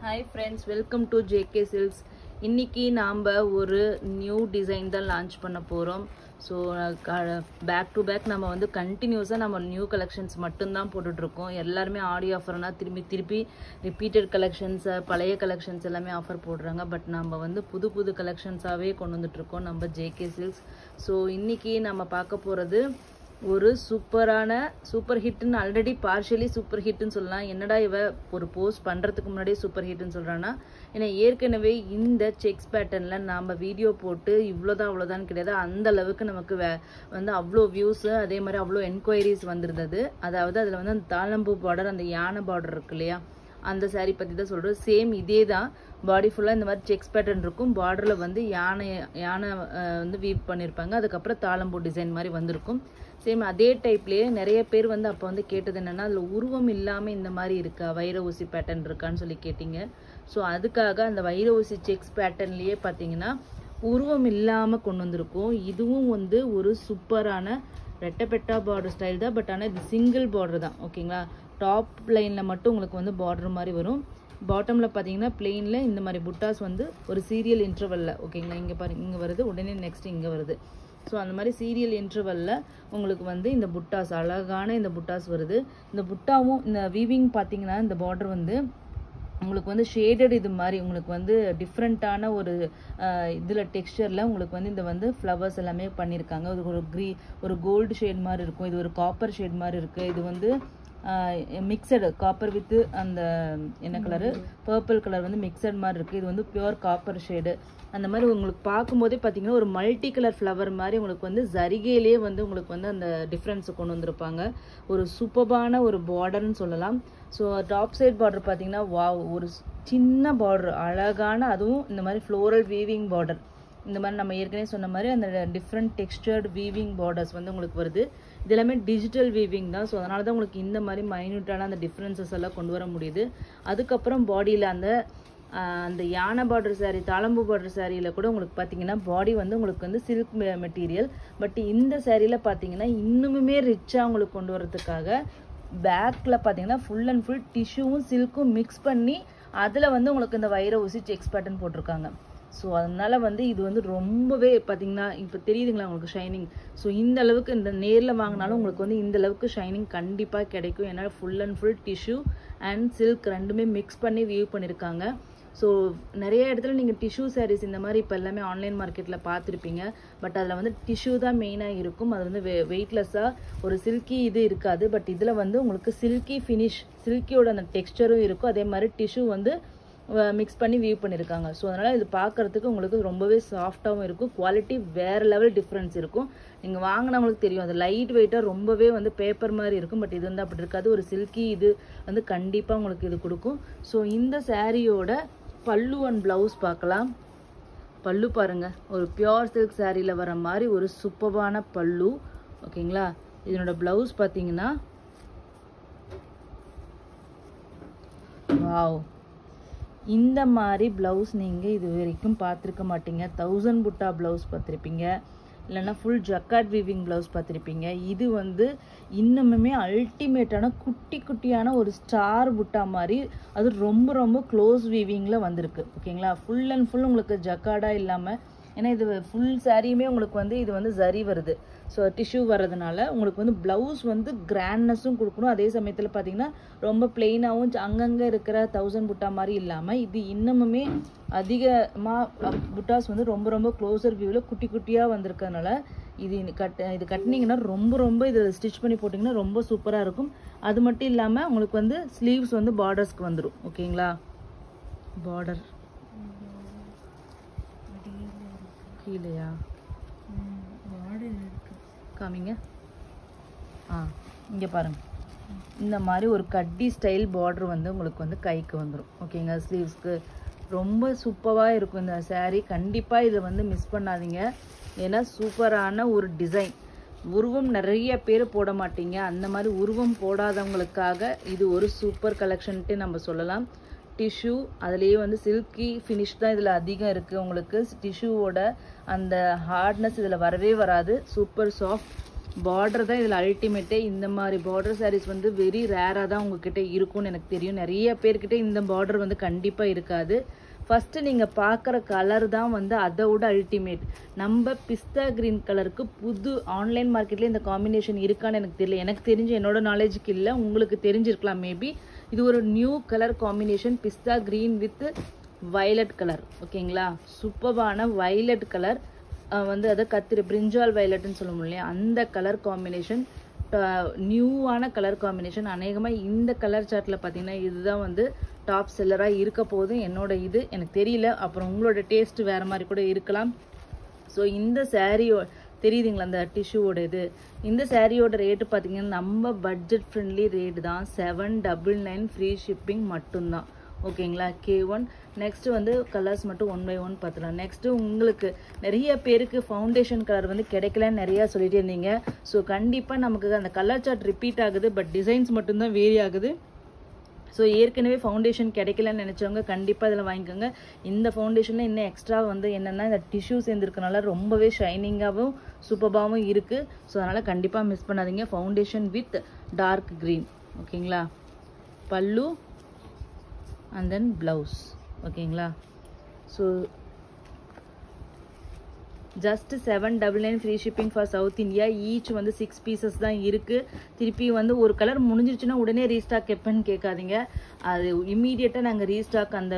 Hi friends, welcome to JK Silks. இன்னைக்கு நாம ஒரு நியூ டிசைன் தான் லான்ச் பண்ண போறோம். ஸோ பேக் டு பேக் நம்ம வந்து கண்டினியூஸாக நம்ம நியூ கலெக்ஷன்ஸ் மட்டும்தான் போட்டுட்டு இருக்கோம். எல்லாருமே ஆடியோ ஆஃபர்னா திருப்பி ரிப்பீட்டட் கலெக்ஷன்ஸ், பழைய கலெக்ஷன்ஸ் எல்லாமே ஆஃபர் போடுறாங்க. பட் நம்ம வந்து புது கலெக்ஷன்ஸாகவே கொண்டு வந்துட்டு இருக்கோம் நம்ம JK Silks. ஸோ இன்னைக்கு நம்ம பார்க்க போகிறது ஒரு சூப்பர் ஹிட்னு ஆல்ரெடி பார்ஷியலி சூப்பர் ஹிட்னு சொல்லலாம். என்னடா இவ ஒரு போஸ்ட் பண்ணுறதுக்கு முன்னாடியே சூப்பர் ஹிட்னு சொல்கிறான்னா, ஏன்னா ஏற்கனவே இந்த செக்ஸ் பேட்டர்னில் நாம் வீடியோ போட்டு அவ்வளோதான் கிடையாது. அந்த அளவுக்கு நமக்கு வந்து அவ்வளோ வியூஸு, அதே மாதிரி அவ்வளோ என்கொயரிஸ் வந்திருந்தது. அதாவது அதில் வந்து அந்த தாளம்பூ பார்டர், அந்த யானை பார்டர் இருக்கு இல்லையா, அந்த சாரீ பற்றி தான் சொல்கிறோம். சேம் இதே தான், பாடி ஃபுல்லாக இந்த மாதிரி செக்ஸ் பேட்டர்ன் இருக்கும். பார்டரில் வந்து யானை வந்து வீவ் பண்ணியிருப்பாங்க. அதுக்கப்புறம் தாளம்பூ டிசைன் மாதிரி வந்திருக்கும். சேம் அதே டைப்லேயே நிறைய பேர் வந்து அப்போ வந்து கேட்டது என்னென்னா, அதில் உருவம் இல்லாமல் இந்த மாதிரி இருக்கா, வைர ஊசி பேட்டர்ன் இருக்கான்னு சொல்லி கேட்டிங்க. ஸோ அதுக்காக அந்த வைர ஊசி செக்ஸ் பேட்டர்ன்லேயே பார்த்தீங்கன்னா உருவம் இல்லாமல் கொண்டு வந்திருக்கும். இதுவும் வந்து ஒரு சூப்பரான ரெட்டப்பெட்டா பார்டர் ஸ்டைல் தான். பட் ஆனால் இது சிங்கிள் பார்டர் தான், ஓகேங்களா. டாப் லைனில் மட்டும் உங்களுக்கு வந்து பார்டர் மாதிரி வரும். பாட்டமில் பார்த்தீங்கன்னா பிளெயினில் இந்த மாதிரி புட்டாஸ் வந்து ஒரு சீரியல் இன்டர்வலில், ஓகேங்களா. இங்கே பாருங்க, இங்கே வருது, உடனே நெக்ஸ்ட் இங்கே வருது. ஸோ அந்த மாதிரி சீரியல் இன்டர்வலில் உங்களுக்கு வந்து இந்த புட்டாஸ், அழகான இந்த புட்டாஸ் வருது. இந்த புட்டாவும் இந்த வீவிங் பார்த்தீங்கன்னா இந்த பார்டர் வந்து உங்களுக்கு வந்து ஷேடட் இது மாதிரி உங்களுக்கு வந்து டிஃப்ரெண்ட்டான ஒரு இதில் டெக்ஸ்சரில் உங்களுக்கு வந்து இந்த வந்து ஃப்ளவர்ஸ் எல்லாமே பண்ணியிருக்காங்க. ஒரு கோல்டு ஷேட் மாதிரி இருக்கும். இது ஒரு காப்பர் ஷேட் மாதிரி இருக்குது. இது வந்து மிக்சடு காப்பர் வித்து அந்த என்ன கலரு, பர்பிள் கலர் வந்து மிக்சட் மாதிரி இருக்குது. இது வந்து பியூர் காப்பர் ஷேடு. அந்த மாதிரி உங்களுக்கு பார்க்கும்போதே பார்த்தீங்கன்னா ஒரு மல்டி கலர் ஃப்ளவர் மாதிரி உங்களுக்கு வந்து ஜரிகையிலே வந்து உங்களுக்கு வந்து அந்த டிஃப்ரென்ஸை கொண்டு வந்திருப்பாங்க. ஒரு சூப்பரான ஒரு பார்டர்னு சொல்லலாம். ஸோ டாப் சைட் பார்டர் பார்த்தீங்கன்னா ஒரு சின்ன பார்டர், அழகான, அதுவும் இந்த மாதிரி ஃப்ளோரல் வீவிங் பார்டர். இந்த மாதிரி நம்ம ஏற்கனவே சொன்ன மாதிரி அந்த டிஃப்ரெண்ட் டெக்ஸ்டர்டு வீவிங் பார்டர்ஸ் வந்து உங்களுக்கு வருது. இது எல்லாமே டிஜிட்டல் வீவிங் தான். ஸோ அதனால தான் உங்களுக்கு இந்த மாதிரி மைன்யூட்டான அந்த டிஃப்ரென்சஸ் எல்லாம் கொண்டு வர முடியுது. அதுக்கப்புறம் பாடியில் அந்த யானை பார்டர் சாரீ, தாளம்பூ பார்டர் சாரியில் கூட உங்களுக்கு பார்த்தீங்கன்னா பாடி வந்து உங்களுக்கு வந்து சில்க் மெட்டீரியல். பட் இந்த சாரியில் பார்த்தீங்கன்னா இன்னுமே ரிச்சாக உங்களுக்கு கொண்டு வரதுக்காக பேக்கில் பார்த்தீங்கன்னா ஃபுல் அண்ட் ஃபுல் டிஷ்யூவும் சில்க்கும் மிக்ஸ் பண்ணி அதில் வந்து உங்களுக்கு இந்த வைர ஊசி செக்ஸ் பேட்டர்ன் போட்டிருக்காங்க. ஸோ அதனால வந்து இது வந்து ரொம்பவே பார்த்தீங்கன்னா இப்போ தெரியுதுங்களா உங்களுக்கு ஷைனிங். ஸோ இந்த அளவுக்கு இந்த நேரில் வாங்கினாலும் உங்களுக்கு வந்து இந்த அளவுக்கு ஷைனிங் கண்டிப்பாக கிடைக்கும். ஏன்னா full and full tissue and silk ரெண்டுமே மிக்ஸ் பண்ணி வியூ பண்ணியிருக்காங்க. ஸோ நிறைய இடத்துல நீங்கள் டிஷ்யூ சாரீஸ் இந்த மாதிரி இப்போ எல்லாமே ஆன்லைன் மார்க்கெட்டில் பார்த்துருப்பீங்க. பட் அதில் வந்து டிஷ்யூ தான் மெயினாக இருக்கும். அது வந்து வெயிட்லெஸ்ஸாக ஒரு சில்கி இது இருக்காது. பட் இதில் வந்து உங்களுக்கு சில்கி ஃபினிஷ், சில்கியோட அந்த டெக்ஸ்டரும் இருக்கும். அதே மாதிரி டிஷ்யூ வந்து மிக்ஸ் பண்ணி வியூ பண்ணியிருக்காங்க. ஸோ அதனால் இது பார்க்குறதுக்கு உங்களுக்கு ரொம்பவே சாஃப்டாகவும் இருக்கும். குவாலிட்டி வேறு லெவல் டிஃப்ரென்ஸ் இருக்கும். நீங்கள் வாங்கினவங்களுக்கு தெரியும், அது லைட் வெயிட்டாக ரொம்பவே வந்து பேப்பர் மாதிரி இருக்கும். பட் இது வந்து அப்படி இருக்காது. ஒரு சில்கி இது வந்து கண்டிப்பாக உங்களுக்கு இது கொடுக்கும். ஸோ இந்த சாரியோட பல்லு அண்ட் ப்ளவுஸ் பார்க்கலாம். பல்லு பாருங்கள், ஒரு பியோர் சில்க் சாரியில் வர மாதிரி ஒரு சூப்பரான பல்லு, ஓகேங்களா. இதனோட ப்ளவுஸ் பார்த்தீங்கன்னா வாவ், இந்த மாதிரி ப்ளவுஸ் நீங்கள் இது வரைக்கும் பார்த்துருக்க மாட்டீங்க. 1000 புட்டா ப்ளவுஸ் பார்த்துருப்பீங்க, இல்லைன்னா ஃபுல் ஜக்கார்ட் வீவிங் ப்ளவுஸ் பார்த்துருப்பீங்க. இது வந்து இன்னுமே அல்டிமேட்டான குட்டியான ஒரு ஸ்டார் புட்டா மாதிரி, அது ரொம்ப க்ளோஸ் வீவிங்கில் வந்திருக்கு, ஓகேங்களா. ஃபுல் அண்ட் ஃபுல் உங்களுக்கு ஜக்கார்டாக இல்லாமல், ஏன்னா இது ஃபுல் சாரியுமே உங்களுக்கு வந்து இது வந்து ஜரி வருது. ஸோ டிஷ்யூ வர்றதுனால உங்களுக்கு வந்து ப்ளவுஸ் வந்து கிராண்ட்னஸும் கொடுக்கணும். அதே சமயத்தில் பார்த்தீங்கன்னா ரொம்ப பிளெயினாகவும் அங்கங்கே இருக்கிற 1000 புட்டா மாதிரி இல்லாமல் இது இன்னுமே அதிகமாக புட்டாஸ் வந்து ரொம்ப க்ளோசர் வியூவில் குட்டியாக வந்திருக்கிறதுனால இது கட்டினீங்கன்னா ரொம்ப இது ஸ்டிச் பண்ணி போட்டிங்கன்னா ரொம்ப சூப்பராக இருக்கும். அது மட்டும் இல்லாமல் உங்களுக்கு வந்து ஸ்லீவ்ஸ் வந்து பார்டர்ஸ்க்கு வந்துடும், ஓகேங்களா. பார்டர் கீழேயா காமிங்க. இங்கே பாருங்கள், இந்த மாதிரி ஒரு கட்டி ஸ்டைல் பார்டர் வந்து உங்களுக்கு வந்து கைக்கு வந்துடும், ஓகேங்க. ஸ்லீவ்ஸ்க்கு ரொம்ப சூப்பராக இருக்கும் இந்த சாரீ. கண்டிப்பாக இதை வந்து மிஸ் பண்ணாதீங்க. ஏன்னா சூப்பரான ஒரு டிசைன். உருவம் நிறைய பேர் போட மாட்டீங்க. அந்த மாதிரி உருவம் போடாதவங்களுக்காக இது ஒரு சூப்பர் கலெக்ஷன்ட்டு நம்ம சொல்லலாம். டிஷ்யூ அதுலேயே வந்து சில்கி ஃபினிஷ் தான் இதில் அதிகம் இருக்குது. உங்களுக்கு டிஷ்யூவோட அந்த ஹார்ட்னஸ் இதில் வரவே வராது. Super soft. பார்டர் தான் இதில் அல்டிமேட்டே. இந்த மாதிரி பார்டர் சாரீஸ் வந்து வெரி ரேராக தான் உங்ககிட்ட இருக்கும்னு எனக்கு தெரியும். நிறைய பேர்கிட்ட இந்த பார்டர் வந்து கண்டிப்பாக இருக்காது. ஃபஸ்ட்டு நீங்கள் பார்க்குற கலர் தான் வந்து அதை விட அல்டிமேட். நம்ம பிஸ்தா க்ரீன் கலருக்கு புது ஆன்லைன் மார்க்கெட்லேயே இந்த காம்பினேஷன் இருக்கான்னு எனக்கு தெரியல. எனக்கு தெரிஞ்சு என்னோட நாலேஜுக்கு இல்லை, உங்களுக்கு தெரிஞ்சிருக்கலாம் மேபி. இது ஒரு new colour combination, pista green with violet colour. ஓகேங்களா, சூப்பரான வயலட் கலர் வந்து அதை கத்திரி பிரிஞ்சால் வயலட்னு சொல்லுவோம் இல்லையா, அந்த கலர் காம்பினேஷன் நியூவான கலர் காம்பினேஷன். அநேகமாக இந்த கலர் சார்ட்டில் பார்த்தீங்கன்னா இதுதான் வந்து டாப் செல்லராக இருக்க போது என்னோட இது எனக்கு தெரியல. அப்புறம் உங்களோட டேஸ்ட் வேறு மாதிரி கூட இருக்கலாம். ஸோ இந்த சாரீயோ தெரியுதுங்களா, அந்த டிஷ்யூவோட இது, இந்த சாரியோட ரேட்டு பார்த்தீங்கன்னா நம்ம பட்ஜெட் ஃப்ரெண்ட்லி ரேட்டு தான், 799 ஃப்ரீ ஷிப்பிங் மட்டும்தான். ஓகேங்களா, K1. நெக்ஸ்ட்டு வந்து கலர்ஸ் மட்டும் 1 by 1 பார்த்துலாம். நெக்ஸ்ட்டு உங்களுக்கு நிறைய பேருக்கு ஃபவுண்டேஷன் கலர் வந்து கிடைக்கலன்னு நிறையா சொல்லிட்டு இருந்தீங்க. ஸோ கண்டிப்பாக நமக்கு அந்த கலர் சார்ட் ரிப்பீட் ஆகுது, பட் டிசைன்ஸ் மட்டும்தான் வேரி ஆகுது. ஸோ ஏற்கனவே ஃபவுண்டேஷன் கிடைக்கலன்னு நினச்சவங்க கண்டிப்பாக இதில் வாங்கிக்கோங்க. இந்த ஃபவுண்டேஷனில் இன்னும் எக்ஸ்ட்ரா வந்து என்னென்னா இந்த டிஷ்யூ சேர்ந்துருக்கனால ரொம்பவே ஷைனிங்காகவும் சூப்பராகவும் இருக்குது. ஸோ அதனால் கண்டிப்பாக மிஸ் பண்ணாதீங்க. Foundation with dark green. ஓகேங்களா, பல்லு அண்ட் தென் ப்ளவுஸ். ஓகேங்களா, so just 799 free shipping for South India. Each வந்து 6 பீசஸ் தான் இருக்குது. திருப்பி வந்து ஒரு கலர் முடிஞ்சிருச்சுன்னா உடனே ரீஸ்டாக் எப்போன்னு கேட்காதீங்க. அது இம்மீடியட்டாக நாங்கள் ரீஸ்டாக் அந்த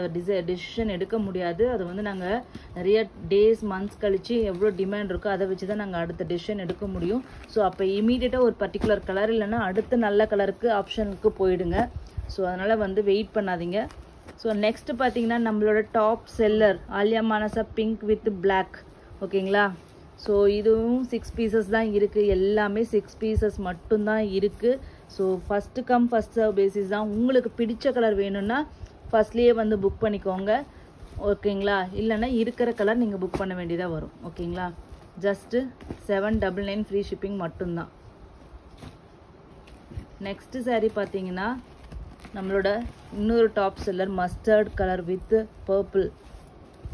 டெசிஷன் எடுக்க முடியாது. அது வந்து நாங்கள் நிறைய டேஸ் மந்த்ஸ் கழித்து எவ்வளோ டிமாண்ட் இருக்கோ அதை வச்சு தான் நாங்கள் அடுத்த டெசிஷன் எடுக்க முடியும். ஸோ அப்போ இம்மீடியட்டாக ஒரு பர்டிகுலர் கலர் இல்லைன்னா அடுத்த நல்ல கலருக்கு ஆப்ஷனுக்கு போயிடுங்க. ஸோ அதனால் வந்து வெயிட் பண்ணாதீங்க. ஸோ நெக்ஸ்ட்டு பார்த்தீங்கன்னா நம்மளோட top seller Alia Manasa pink with black. ஓகேங்களா, ஸோ இதுவும் 6 பீசஸ் தான் இருக்குது. எல்லாமே 6 பீசஸ் மட்டும்தான் இருக்குது. So first come first serve basis தான். உங்களுக்கு பிடிச்ச கலர் வேணும்னா ஃபஸ்ட்லேயே வந்து புக் பண்ணிக்கோங்க. ஓகேங்களா, இல்லைன்னா இருக்கிற கலர் நீங்கள் புக் பண்ண வேண்டியதாக வரும். ஓகேங்களா, ஜஸ்ட்டு 799 ஃப்ரீ ஷிப்பிங் மட்டும்தான். நெக்ஸ்ட்டு சாரீ பார்த்தீங்கன்னா நம்மளோட இன்னொரு top seller mustard colour with purple.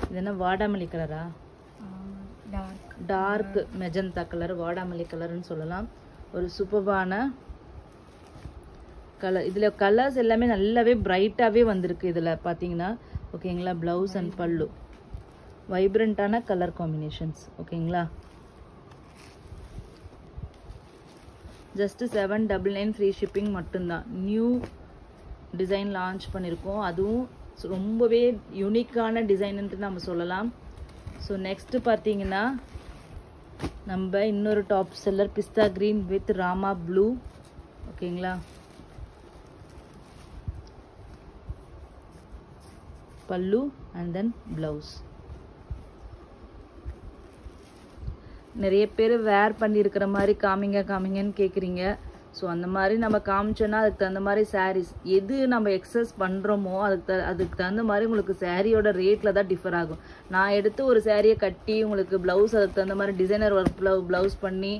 இது என்ன வாடாமல்லி கலரா, டார்க் மெஜந்தா கலர், வாடாமல்லி கலர்னு சொல்லலாம். ஒரு சூப்பரான கலர். இதில் கலர்ஸ் எல்லாமே நல்லாவே பிரைட்டாகவே வந்திருக்கு இதில் பார்த்தீங்கன்னா. ஓகேங்களா, ப்ளவுஸ் அண்ட் பல்லு வைப்ரண்ட்டான கலர் காம்பினேஷன்ஸ். ஓகேங்களா, ஜஸ்ட் 799 ஃப்ரீ ஷிப்பிங் மட்டும்தான். நியூ டிசைன் லான்ச் பண்ணியிருக்கோம், அதுவும் ரொம்பவே யூனிக்கான டிசைன்ட்டு நம்ம சொல்லலாம். ஸோ நெக்ஸ்ட்டு பார்த்தீங்கன்னா நம்ம இன்னொரு top seller pista green with Rama blue. ஓகேங்களா, பல்லு அண்ட் தென் ப்ளவுஸ். நிறைய பேர் வேர் பண்ணியிருக்கிற மாதிரி காமிங்கன்னு கேட்குறீங்க. ஸோ அந்த மாதிரி நம்ம காமிச்சோன்னா அதுக்கு தகுந்த மாதிரி சாரீஸ் எது நம்ம எக்ஸஸ் பண்ணுறோமோ அதுக்கு தகுந்த மாதிரி உங்களுக்கு சாரியோட ரேட்டில் தான் டிஃபர் ஆகும். நான் எடுத்து ஒரு சாரியை கட்டி உங்களுக்கு ப்ளவுஸ் அதுக்கு தகுந்த மாதிரி டிசைனர் ஒர்க் ப்ளவுஸ் பண்ணி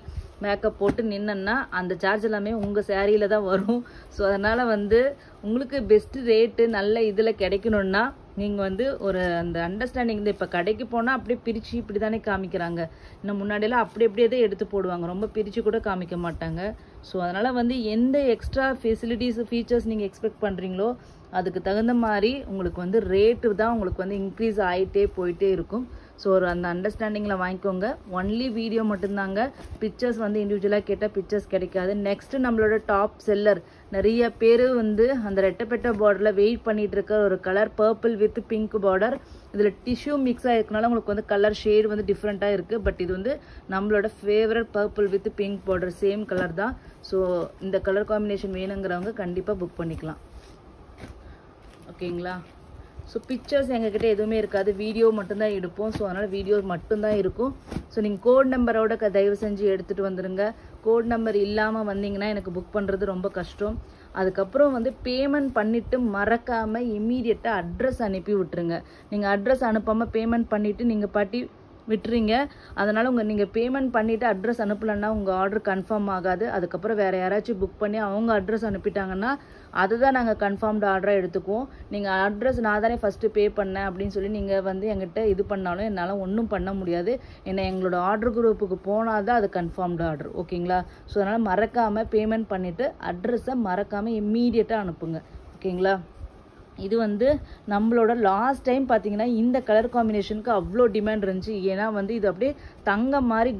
மேக்கப் போட்டு நின்னன்னா அந்த சார்ஜ் எல்லாமே உங்கள் சாரியில் தான் வரும். ஸோ அதனால் வந்து உங்களுக்கு பெஸ்ட்டு ரேட்டு நல்ல இதில் கிடைக்கணுன்னா நீங்கள் வந்து ஒரு அந்த அண்டர்ஸ்டாண்டிங் இந்த இப்போ கடைக்கு போனால் அப்படியே பிரித்து இப்படி தானே காமிக்கிறாங்க. இன்னும் முன்னாடியெல்லாம் அப்படியே தான் எடுத்து போடுவாங்க, ரொம்ப பிரித்து கூட காமிக்க மாட்டாங்க. ஸோ அதனால் வந்து எந்த எக்ஸ்ட்ரா ஃபெசிலிட்டிஸ் ஃபீச்சர்ஸ் நீங்கள் எக்ஸ்பெக்ட் பண்ணுறீங்களோ அதுக்கு தகுந்த மாதிரி உங்களுக்கு வந்து ரேட்டு தான் உங்களுக்கு வந்து இன்க்ரீஸ் ஆகிட்டே போயிட்டே இருக்கும். ஸோ ஒரு அந்த அண்டர்ஸ்டாண்டிங்கில் வாங்கிக்கோங்க. ஒன்லி வீடியோ மட்டும்தாங்க, பிக்சர்ஸ் வந்து இண்டிவிஜுவலாக கேட்டால் பிக்சர்ஸ் கிடைக்காது. நெக்ஸ்ட்டு நம்மளோட டாப் செல்லர் நிறைய பேர் வந்து அந்த ரெட்டப்பெட்ட பார்டரில் வெயிட் பண்ணிகிட்டு இருக்க ஒரு colour purple with pink border. இதில் டிஷ்யூ மிக்ஸ் ஆகிருக்கனால உங்களுக்கு வந்து கலர் ஷேடு வந்து டிஃப்ரெண்ட்டாக இருக்குது. பட் இது வந்து நம்மளோட favourite purple with pink border same colour தான். ஸோ இந்த கலர் காம்பினேஷன் வேணுங்கிறவங்க கண்டிப்பாக புக் பண்ணிக்கலாம். ஓகேங்களா, ஸோ பிக்சர்ஸ் எங்ககிட்ட எதுவுமே இருக்காது, வீடியோ மட்டும்தான் எடுப்போம். ஸோ அதனால் வீடியோ மட்டும்தான் இருக்கும். ஸோ நீங்கள் கோட் நம்பரோட தயவு செஞ்சு எடுத்துகிட்டு வந்துடுங்க. கோட் நம்பர் இல்லாமல் வந்தீங்கன்னா எனக்கு புக் பண்ணுறது ரொம்ப கஷ்டம். அதுக்கப்புறம் வந்து பேமெண்ட் பண்ணிவிட்டு மறக்காமல் இம்மீடியட்டாக அட்ரஸ் அனுப்பி விட்டுருங்க. நீங்கள் அட்ரஸ் அனுப்பாமல் பேமெண்ட் பண்ணிவிட்டு நீங்கள் பாட்டி விட்டுறீங்க. அதனால் நீங்கள் பேமெண்ட் பண்ணிவிட்டு அட்ரஸ் அனுப்பலைன்னா உங்கள் ஆர்டர் கன்ஃபார்ம் ஆகாது. அதுக்கப்புறம் வேறு யாராச்சும் புக் பண்ணி அவங்க அட்ரஸ் அனுப்பிட்டாங்கன்னா அதுதான் நாங்கள் கன்ஃபார்ம்டு ஆர்டராக எடுத்துக்குவோம். நீங்கள் அட்ரஸ் நான் தானே ஃபஸ்ட்டு பே பண்ணேன் அப்படின்னு சொல்லி நீங்கள் எங்கிட்ட இது பண்ணாலும் என்னால் ஒன்றும் பண்ண முடியாது. ஏன்னா எங்களோட ஆர்டர் குரூப்புக்கு போனால் தான் அது கன்ஃபார்ம்டு ஆர்டர். ஓகேங்களா? ஸோ அதனால் மறக்காமல் பேமெண்ட் பண்ணிவிட்டு அட்ரஸை மறக்காமல் இம்மீடியட்டாக அனுப்புங்க. ஓகேங்களா? இது நம்மளோட லாஸ்ட் டைம் பார்த்தீங்கன்னா இந்த கலர் காம்பினேஷனுக்கு அவ்வளோ டிமாண்ட் இருந்துச்சு. ஏன்னா இது அப்படியே தங்கம் மாதிரி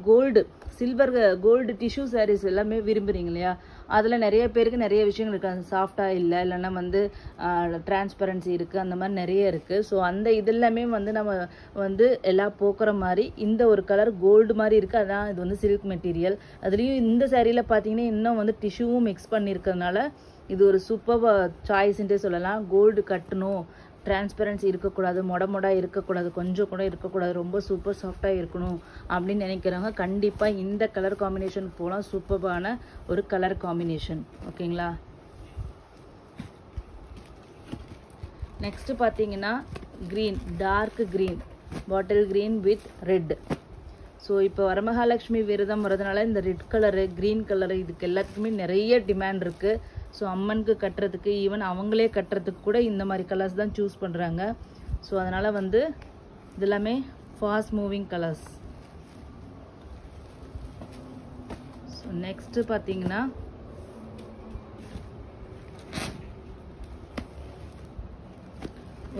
சில்வர் கோல்டு டிஷ்யூ சாரீஸ் எல்லாமே விரும்புகிறீங்க இல்லையா? அதில் நிறைய பேருக்கு நிறைய விஷயங்கள் இருக்குது. சாஃப்டாக இல்லை, இல்லைன்னா டிரான்ஸ்பரன்சி இருக்குது, அந்த மாதிரி நிறைய இருக்குது. ஸோ அந்த இதெல்லாமே நம்ம எல்லாம் போக்குற மாதிரி இந்த ஒரு கலர் கோல்டு மாதிரி இருக்குது. அதான் இது சில்க் மெட்டீரியல். அதுலேயும் இந்த சாரியில் பார்த்தீங்கன்னா இன்னும் டிஷ்யூவும் மிக்ஸ் பண்ணியிருக்கிறதுனால இது ஒரு சூப்பர் சாய்ஸ்ன்ட்டே சொல்லலாம். கோல்டு கட்டணும், டிரான்ஸ்பரன்சி இருக்கக்கூடாது, மொடா இருக்கக்கூடாது, கொஞ்சம் கூட இருக்கக்கூடாது, ரொம்ப சூப்பர் சாஃப்டாக இருக்கணும் அப்படின்னு நினைக்கிறவங்க கண்டிப்பாக இந்த கலர் காம்பினேஷன் போகலாம். சூப்பரான ஒரு கலர் காம்பினேஷன். ஓகேங்களா? நெக்ஸ்ட் பார்த்தீங்கன்னா green, dark green, bottle green with red. So இப்போ வரமகாலட்சுமி விரதம் வரதுனால இந்த ரெட் கலரு, க்ரீன் கலரு இதுக்கு எல்லாத்துக்குமே நிறைய டிமாண்ட் இருக்குது. ஸோ அம்மனுக்கு கட்டுறதுக்கு, ஈவன் அவங்களே கட்டுறதுக்கு கூட இந்த மாதிரி கலர்ஸ் தான் சூஸ் பண்ணுறாங்க. ஸோ அதனால் இது எல்லாமே fast moving colours. So next பார்த்தீங்கன்னா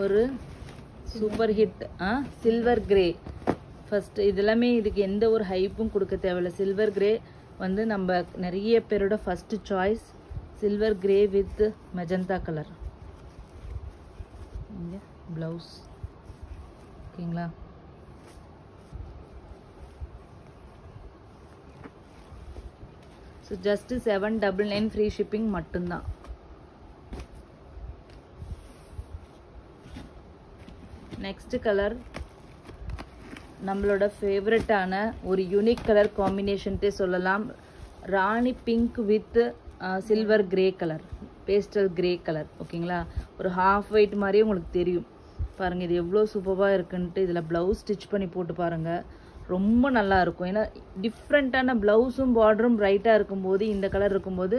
ஒரு super hit silver grey. First இதெல்லாமே இதுக்கு எந்த ஒரு ஹைப்பும் கொடுக்க தேவையில்லை. சில்வர் கிரே நம்ம நிறைய பேரோட first choice. Silver grey with magenta colour. இங்கே ப்ளவுஸ். ஓகேங்களா? ஸோ ஜஸ்ட்டு 799 ஃப்ரீ ஷிப்பிங் மட்டும்தான். நெக்ஸ்ட் கலர் நம்மளோட ஃபேவரட்டான ஒரு யூனிக் கலர் காம்பினேஷன்ட்டே சொல்லலாம். Rani pink with silver grey colour, pastel grey colour. ஓகேங்களா? ஒரு ஹாஃப் ஒயிட் மாதிரியே உங்களுக்கு தெரியும் பாருங்கள். இது எவ்வளோ சூப்பராக இருக்குன்ட்டு இதில் ப்ளவுஸ் ஸ்டிச் பண்ணி போட்டு பாருங்கள். ரொம்ப நல்லா இருக்கும். ஏன்னா டிஃப்ரெண்ட்டான ப்ளவுஸும் பார்டரும் ப்ரைட்டாக இருக்கும்போது இந்த கலர் இருக்கும்போது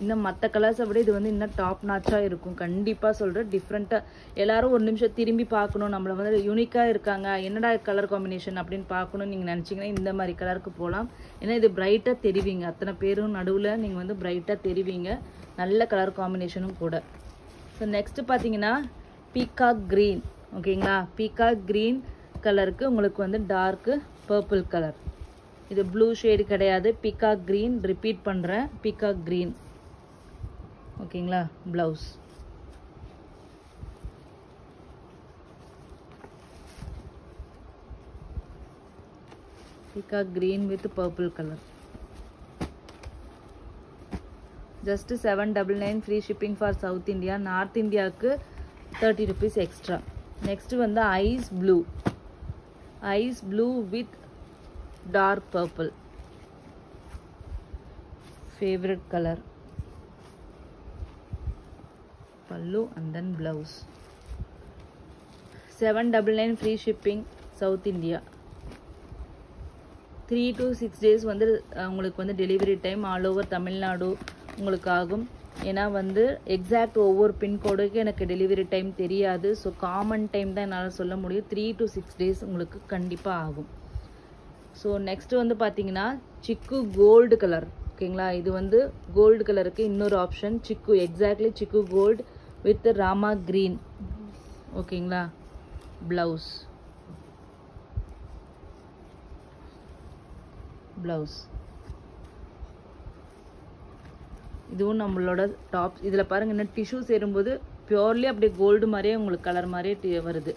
இன்னும் மற்ற கலர்ஸை விட இது இன்னும் டாப் நாச்சாக இருக்கும். கண்டிப்பாக சொல்கிறேன். டிஃப்ரெண்ட்டாக எல்லாரும் ஒரு நிமிஷம் திரும்பி பார்க்கணும், நம்மளை யூனிக்காக இருக்காங்க, என்னடா கலர் காம்பினேஷன் அப்படின்னு பார்க்கணும்னு நீங்கள் நினச்சிங்கன்னா இந்த மாதிரி கலருக்கு போகலாம். ஏன்னா இது பிரைட்டாக தெரிவிங்க. அத்தனை பேரும் நடுவில் நீங்கள் பிரைட்டாக தெரிவிங்க. நல்ல கலர் காம்பினேஷனும் கூட. ஸோ நெக்ஸ்ட்டு பார்த்தீங்கன்னா பீகாக் க்ரீன். ஓகேங்களா? பீகாக் க்ரீன் கலருக்கு உங்களுக்கு டார்க்கு பர்பிள் கலர். இது ப்ளூ ஷேடு கிடையாது, பீகாக் க்ரீன். ரிப்பீட் பண்ணுறேன், பீகாக் க்ரீன். ஓகேங்களா? Blouse. Peacock green with purple colour. Just 799 free shipping for South India. North இந்தியாவுக்கு 30 rupees extra. Next ice blue. Ice blue with dark purple. Favourite colour. pallu and then blouse. 799 free shipping South India. 3 to 6 days உங்களுக்கு delivery time all over Tamil Nadu உங்களுக்கு ஆகும். ஏன்னா exact ஒவ்வொரு பின்கோடுக்கு எனக்கு delivery time தெரியாது. So common time தான் என்னால் சொல்ல முடியும். 3 to 6 days உங்களுக்கு கண்டிப்பாக ஆகும். ஸோ நெக்ஸ்ட் பார்த்தீங்கன்னா சிக்கு கோல்டு கலர். ஓகேங்களா? இது கோல்டு கலருக்கு இன்னொரு ஆப்ஷன் சிக்கு. எக்ஸாக்ட்லி சிக்கு கோல்டு வித் ராமா கிரீன். ஓகேங்களா? ப்ளவுஸ். ப்ளவுஸ் இதுவும் நம்மளோட டாப். இதில் பாருங்கள், இன்னும் டிஷ்யூ சேரும்போது பியோர்லி அப்படியே கோல்டு மாதிரியே உங்களுக்கு கலர் மாதிரியே வருது.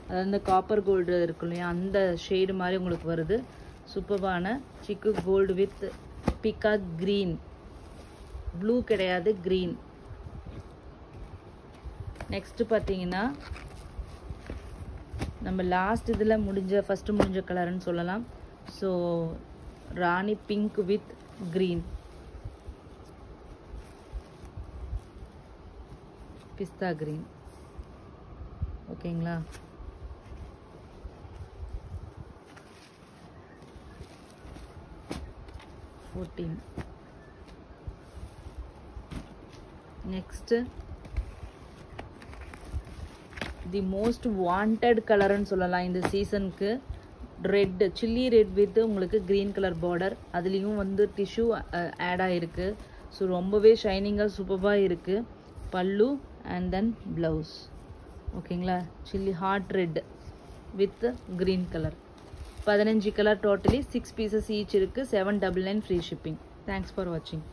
அதாவது இந்த காப்பர் கோல்டு இருக்கு இல்லையா, அந்த ஷேடு மாதிரி உங்களுக்கு வருது. சூப்பரான chikoo gold with peacock green. Blue கிடையாது, க்ரீன். நெக்ஸ்ட்டு பார்த்தீங்கன்னா நம்ம லாஸ்ட் இதில் ஃபஸ்ட்டு முடிஞ்ச கலர்னு சொல்லலாம். So rani pink with green, pista green. ஓகேங்களா? 14. Next, the most wanted color ன்னு சொல்லலாம் இந்த சீசனுக்கு, ரெட், சில்லி ரெட் வித் உங்களுக்கு க்ரீன் கலர் பார்டர். அதுலேயும் வந்து டிஷ்யூ ஆட் ஆகிருக்கு. ஸோ ரொம்பவே ஷைனிங்காக சூப்பராக இருக்குது. பல்லு அண்ட் தென் ப்ளவுஸ். ஓகேங்களா, chilli hot red with green colour. 15 colour totally, 6 pieces each இருக்குது. 799 ஃப்ரீ ஷிப்பிங். தேங்க்ஸ் ஃபார் வாட்சிங்.